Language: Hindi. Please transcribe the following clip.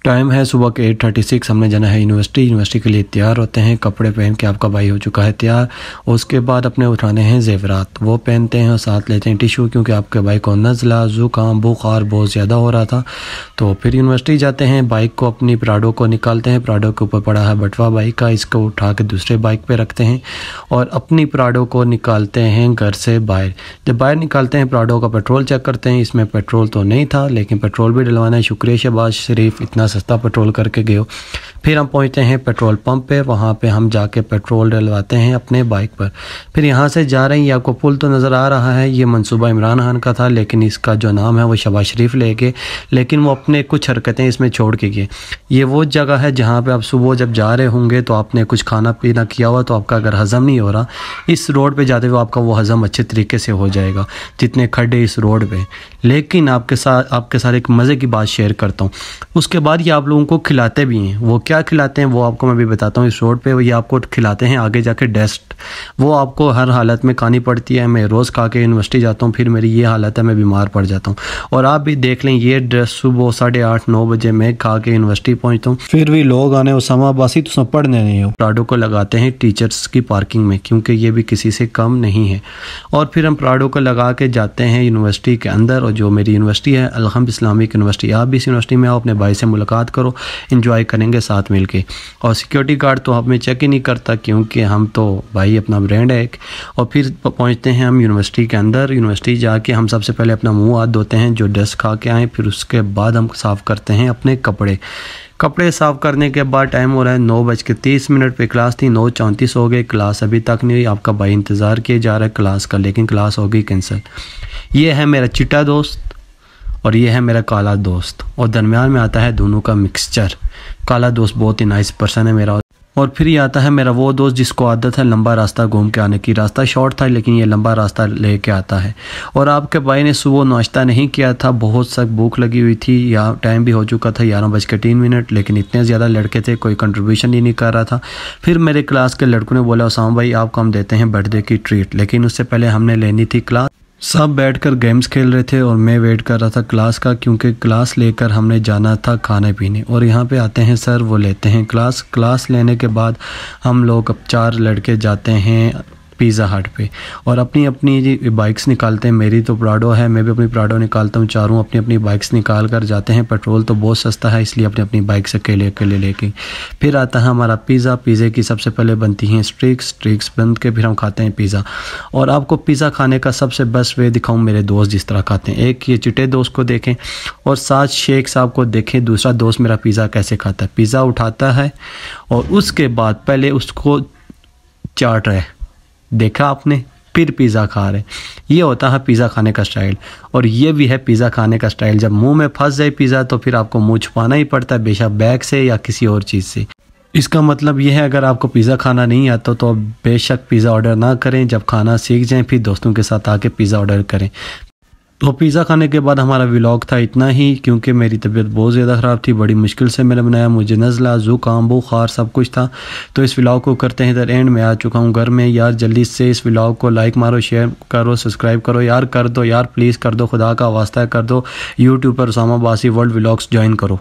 टाइम है सुबह के 8:36। हमने जाना है यूनिवर्सिटी के लिए तैयार होते हैं। कपड़े पहन के आपका भाई हो चुका है तैयार। उसके बाद अपने उठाने हैं जेवरात, वो पहनते हैं और साथ लेते हैं टिशू, क्योंकि आपके भाई को नज़ला ज़ुकाम बुखार बहुत ज़्यादा हो रहा था। तो फिर यूनिवर्सिटी जाते हैं। बाइक को अपनी प्राडो को निकालते हैं। प्राडो के ऊपर पड़ा है बटवा बाइक का, इसको उठा के दूसरे बाइक पर रखते हैं और अपनी प्राडो को निकालते हैं घर से बाहर। जब बाहर निकालते हैं प्राडो का पेट्रोल चेक करते हैं। इसमें पेट्रोल तो नहीं था, लेकिन पेट्रोल भी डलवाना है। शुक्रिया शहबाज शरीफ, इतना सस्ता पेट्रोल करके गए हो। फिर हम पहुंचते हैं पेट्रोल पंप पे, वहाँ पे हम जाके पेट्रोल डलवाते हैं अपने बाइक पर। फिर यहाँ से जा रहे हैं, ये आपको पुल तो नज़र आ रहा है, ये मंसूबा इमरान खान का था, लेकिन इसका जो नाम है वो शहबाज शरीफ ले गए, लेकिन वो अपने कुछ हरकतें इसमें छोड़ के गए। ये वो जगह है जहाँ पे आप सुबह जब जा रहे होंगे तो आपने कुछ खाना पीना किया हुआ, तो आपका अगर हज़म नहीं हो रहा, इस रोड पे जाते हुए आपका वो हज़म अच्छे तरीके से हो जाएगा, जितने खड्डे इस रोड पे। लेकिन आपके साथ एक मज़े की बात शेयर करता हूँ। उसके बाद ये आप लोगों को खिलाते भी हैं। वो क्या खिलाते हैं वो आपको मैं भी बताता हूँ। इस रोड पे ये आपको खिलाते हैं आगे जाके डेस्ट, वो आपको हर हालत में खानी पड़ती है। मैं रोज़ खा के यूनिवर्सिटी जाता हूँ, फिर मेरी ये हालत है, मैं बीमार पड़ जाता हूँ। और आप भी देख लें, ये ड्रेस सुबह 8:30-9 बजे मैं खा के यूनिवर्सिटी पहुँचता हूँ, फिर भी लोग आने उसामा अब्बासी तो सब पढ़ने नहीं हो। प्राडो को लगाते हैं टीचर्स की पार्किंग में, क्योंकि ये भी किसी से कम नहीं है। और फिर हम प्राडो को लगा के जाते हैं यूनिवर्सिटी के अंदर। और जो मेरी यूनिवर्सिटी है अलहम्द इस्लामिक यूनिवर्सिटी, आप भी इस यूनिवर्सिटी में आओ, अपने भाई से मुलाकात करो, एंजॉय करेंगे साथ मिलके। और सिक्योरिटी गार्ड तो हमें चेक ही नहीं करता, क्योंकि हम तो भाई अपना ब्रांड है एक। और फिर पहुंचते हैं हम यूनिवर्सिटी के अंदर। यूनिवर्सिटी जाके हम सबसे पहले अपना मुंह हाथ धोते हैं, जो ड्रेस खा के आए, फिर उसके बाद हम साफ़ करते हैं अपने कपड़े साफ़ करने के बाद टाइम हो रहा है 9:30 पे क्लास थी, 9:34 हो गए, क्लास अभी तक नहीं हुई। आपका भाई इंतज़ार किया जा रहा है क्लास का, लेकिन क्लास हो गई कैंसिल। ये है मेरा चिट्टा दोस्त और ये है मेरा काला दोस्त, और दरमियान में आता है दोनों का मिक्सचर। काला दोस्त बहुत ही नाइस पर्सन है मेरा। और फिर ये आता है मेरा वो दोस्त जिसको आदत है लंबा रास्ता घूम के आने की। रास्ता शॉर्ट था, लेकिन ये लंबा रास्ता लेके आता है। और आपके भाई ने सुबह नाश्ता नहीं किया था, बहुत सख्त भूख लगी हुई थी, या टाइम भी हो चुका था 11:03, लेकिन इतने ज़्यादा लड़के थे, कोई कंट्रीब्यूशन ही नहीं कर रहा था। फिर मेरे क्लास के लड़कों ने बोला, उसामा भाई आपको हम देते हैं बर्थडे की ट्रीट, लेकिन उससे पहले हमने लेनी थी क्लास। सब बैठकर गेम्स खेल रहे थे और मैं वेट कर रहा था क्लास का, क्योंकि क्लास लेकर हमने जाना था खाने पीने। और यहाँ पे आते हैं सर, वो लेते हैं क्लास लेने के बाद हम लोग अब 4 लड़के जाते हैं पिज़्ज़ा हट पे और अपनी अपनी बाइक्स निकालते हैं। मेरी तो प्राडो है, मैं भी अपनी प्राडो निकालता हूँ। चारों अपनी अपनी बाइक्स निकाल कर जाते हैं। पेट्रोल तो बहुत सस्ता है, इसलिए अपनी अपनी बाइक से अकेले लेके फिर आता है हमारा पिज़्ज़े की सबसे पहले बनती हैं स्ट्रिक्स बन के फिर हम खाते हैं पिज़्ज़ा। और आपको पिज़्ज़ा खाने का सबसे बेस्ट वे दिखाऊँ, मेरे दोस्त जिस तरह खाते हैं। एक ये चिट्टे दोस्त को देखें और साथ शेख साहब को देखें, दूसरा दोस्त मेरा पिज़्ज़ा कैसे खाता है। पिज़्ज़ा उठाता है और उसके बाद पहले उसको चाट रहा है, देखा आपने, फिर पिज़्ज़ा खा रहे। ये होता है पिज़्ज़ा खाने का स्टाइल, और ये भी है पिज़्ज़ा खाने का स्टाइल। जब मुंह में फंस जाए पिज़्ज़ा तो फिर आपको मुंह छुपाना ही पड़ता है, बेशक बैग से या किसी और चीज़ से। इसका मतलब ये है, अगर आपको पिज़्ज़ा खाना नहीं आता तो बेशक पिज़्ज़ा ऑर्डर ना करें। जब खाना सीख जाएं फिर दोस्तों के साथ आके पिज़्ज़ा ऑर्डर करें। तो पिज़्ज़ा खाने के बाद हमारा व्लॉग था इतना ही, क्योंकि मेरी तबीयत बहुत ज़्यादा ख़राब थी, बड़ी मुश्किल से मैंने बनाया, मुझे नज़ला ज़ुकाम बुखार सब कुछ था। तो इस व्लॉग को करते हैं इधर एंड में आ चुका हूँ घर में। यार जल्दी से इस व्लॉग को लाइक मारो, शेयर करो, सब्सक्राइब करो यार, कर दो यार, प्लीज़ कर दो, खुदा का वास्ता कर दो। यूट्यूब पर Usama Abbasi world vlogs join करो।